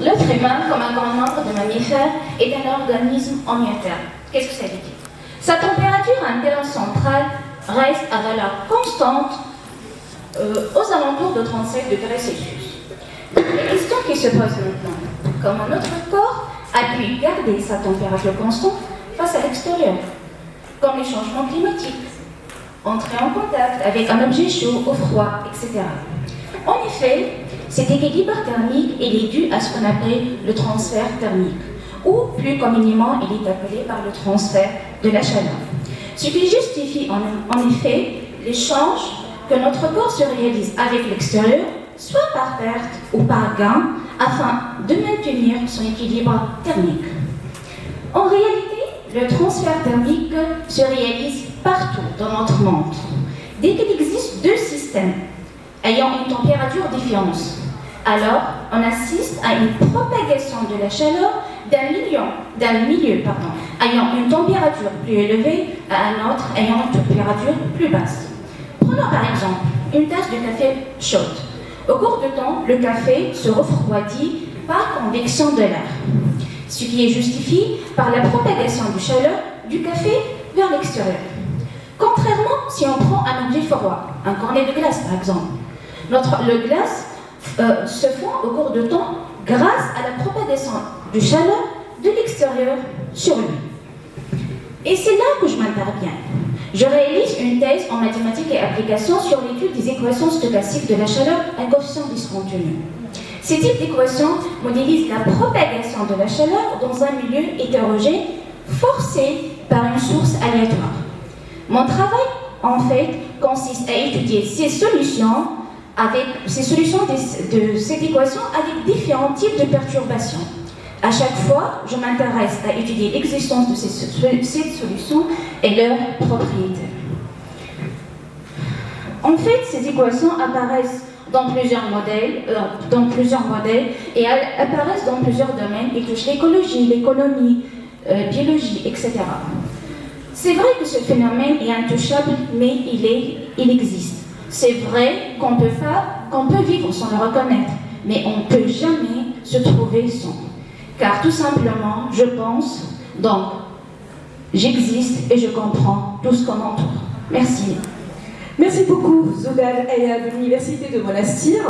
L'être humain, comme un grand nombre de mammifères, est un organisme homéotherme. Qu'est-ce que ça veut dire? Sa température interne centrale reste à valeur constante aux alentours de 37 degrés Celsius. La question qui se pose maintenant, comment notre corps a pu garder sa température constante face à l'extérieur, comme les changements climatiques, entrer en contact avec un objet chaud ou froid, etc. En effet, cet équilibre thermique est dû à ce qu'on appelle le transfert thermique, ou plus communément il est appelé par le transfert de la chaleur. Ce qui justifie en effet l'échange que notre corps se réalise avec l'extérieur, soit par perte ou par gain, afin de maintenir son équilibre thermique. En réalité, le transfert thermique se réalise partout dans notre monde. Dès qu'il existe deux systèmes ayant une température différente, alors on assiste à une propagation de la chaleur d'un milieu ayant une température plus élevée à un autre ayant une température plus basse. Prenons par exemple une tasse de café chaude. Au cours du temps, le café se refroidit par convection de l'air, ce qui est justifié par la propagation de chaleur du café vers l'extérieur. Contrairement si on prend un objet froid, un cornet de glace par exemple, le glace se fond au cours du temps grâce à la propagation de chaleur de l'extérieur sur lui. Et c'est là que je m'interviens. Je réalise une thèse en mathématiques et applications sur l'étude des équations stochastiques de la chaleur à coefficient discontinu. Ces types d'équations modélisent la propagation de la chaleur dans un milieu hétérogène forcé par une source aléatoire. Mon travail, en fait, consiste à étudier ces solutions de cette équation avec différents types de perturbations. À chaque fois, je m'intéresse à étudier l'existence de cette solution et leurs propriétés. En fait, ces équations apparaissent dans plusieurs modèles et apparaissent dans plusieurs domaines et touchent l'écologie, l'économie, biologie, etc. C'est vrai que ce phénomène est intouchable, mais il existe. C'est vrai qu'on peut vivre sans le reconnaître, mais on ne peut jamais se trouver sans. Car tout simplement, je pense, donc j'existe et je comprends tout ce qu'on m'entoure. Merci. Merci beaucoup, Zoudal Aya de l'Université de Monastir.